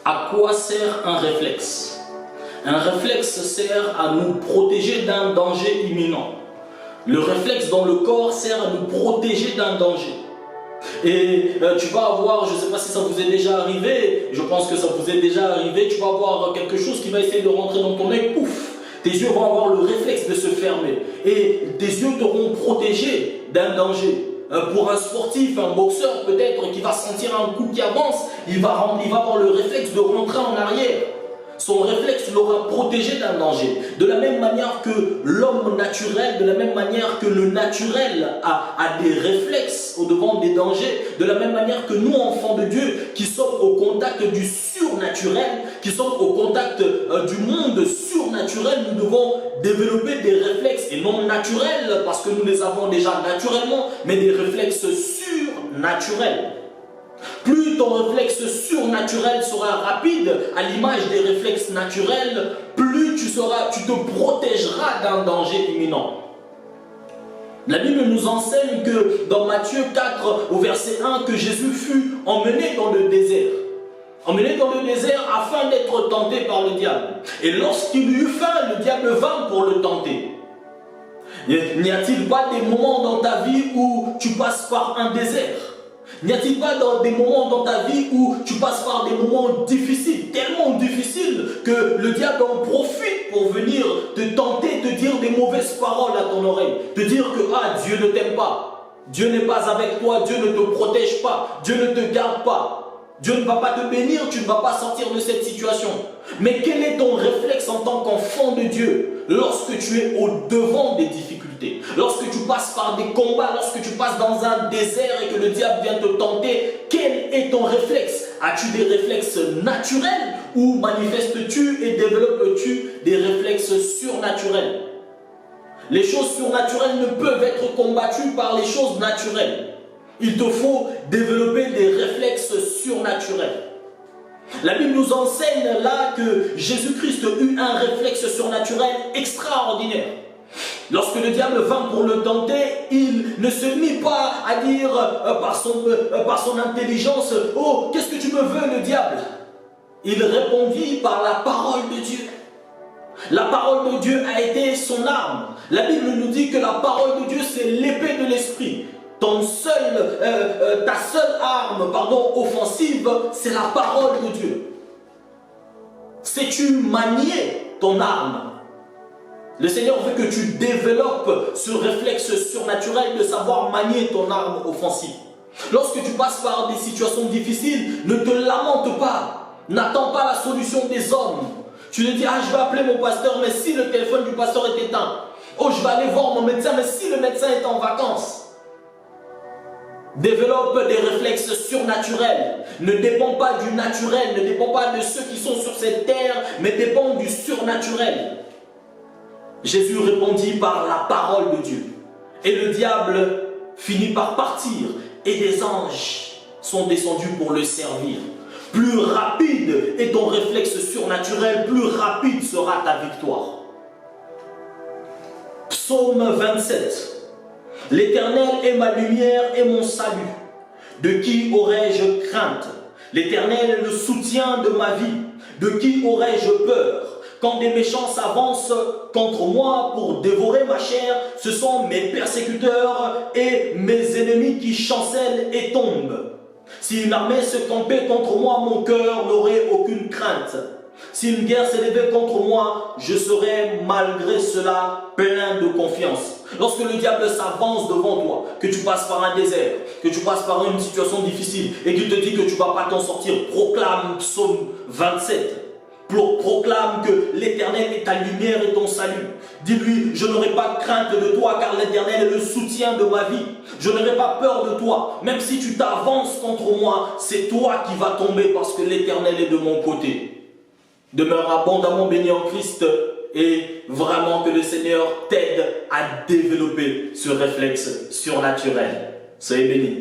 À quoi sert un réflexe? Un réflexe sert à nous protéger d'un danger imminent. Le réflexe dans le corps sert à nous protéger d'un danger. Et tu vas avoir, je ne sais pas si ça vous est déjà arrivé, je pense que ça vous est déjà arrivé, tu vas avoir quelque chose qui va essayer de rentrer dans ton œil, pouf, tes yeux vont avoir le réflexe de se fermer. Et tes yeux t'auront protégé d'un danger. Pour un sportif, un boxeur peut-être qui va sentir un coup qui avance, il va avoir le réflexe de rentrer en arrière. Son réflexe l'aura protégé d'un danger. De la même manière que l'homme naturel, de la même manière que le naturel a des réflexes au-devant des dangers, de la même manière que nous, enfants de Dieu, qui sommes au contact du surnaturel, qui sommes au contact du monde surnaturel, nous devons développer des réflexes, et non naturels, parce que nous les avons déjà naturellement, mais des réflexes surnaturels. Plus ton réflexe surnaturel sera rapide, à l'image des réflexes naturels, plus tu te protégeras d'un danger imminent. La Bible nous enseigne que dans Matthieu 4, au verset 1, que Jésus fut emmené dans le désert. Emmené dans le désert afin d'être tenté par le diable. Et lorsqu'il eut faim, le diable vint pour le tenter. N'y a-t-il pas des moments dans ta vie où tu passes par un désert? N'y a-t-il pas des moments dans ta vie où tu passes par des moments difficiles, tellement difficiles que le diable en profite pour venir te tenter, te dire des mauvaises paroles à ton oreille, te dire que Dieu ne t'aime pas, Dieu n'est pas avec toi, Dieu ne te protège pas, Dieu ne te garde pas, Dieu ne va pas te bénir, tu ne vas pas sortir de cette situation. Mais quel est ton réflexe en tant qu'enfant de Dieu lorsque tu es au devant des difficultés, lorsque tu passes par des combats, lorsque tu passes dans un désert et que le diable vient te tenter? Quel est ton réflexe? As-tu des réflexes naturels ou manifestes-tu et développes-tu des réflexes surnaturels? Les choses surnaturelles ne peuvent être combattues par les choses naturelles. Il te faut développer des réflexes surnaturels. La Bible nous enseigne là que Jésus-Christ eut un réflexe surnaturel extraordinaire. Lorsque le diable vint pour le tenter, il ne se mit pas à dire par son intelligence « Oh, qu'est-ce que tu me veux, le diable ?» Il répondit par la parole de Dieu. La parole de Dieu a été son arme. La Bible nous dit que la parole de Dieu, c'est l'épée de l'esprit. Ta seule arme offensive, c'est la parole de Dieu. Sais-tu manier ton arme? Le Seigneur veut que tu développes ce réflexe surnaturel de savoir manier ton arme offensive. Lorsque tu passes par des situations difficiles, ne te lamente pas. N'attends pas la solution des hommes. Tu te dis, je vais appeler mon pasteur, mais si le téléphone du pasteur est éteint. Oh, je vais aller voir mon médecin, mais si le médecin est en vacances. Développe des réflexes surnaturels. Ne dépend pas du naturel, ne dépend pas de ceux qui sont sur cette terre, mais dépend du surnaturel. Jésus répondit par la parole de Dieu. Et le diable finit par partir. Et des anges sont descendus pour le servir. Plus rapide est ton réflexe surnaturel, plus rapide sera ta victoire. Psaume 27. L'Éternel est ma lumière et mon salut. De qui aurais-je crainte? L'Éternel est le soutien de ma vie. De qui aurais-je peur? Quand des méchants s'avancent contre moi pour dévorer ma chair, ce sont mes persécuteurs et mes ennemis qui chancellent et tombent. Si une armée se campait contre moi, mon cœur n'aurait aucune crainte. Si une guerre s'élevait contre moi, je serais malgré cela plein de confiance. Lorsque le diable s'avance devant toi, que tu passes par un désert, que tu passes par une situation difficile et qu'il te dit que tu ne vas pas t'en sortir, proclame Psaume 27. Proclame que l'Éternel est ta lumière et ton salut. Dis-lui, je n'aurai pas crainte de toi car l'Éternel est le soutien de ma vie. Je n'aurai pas peur de toi. Même si tu t'avances contre moi, c'est toi qui vas tomber parce que l'Éternel est de mon côté. Demeure abondamment béni en Christ et vraiment que le Seigneur t'aide à développer ce réflexe surnaturel. Soyez bénis.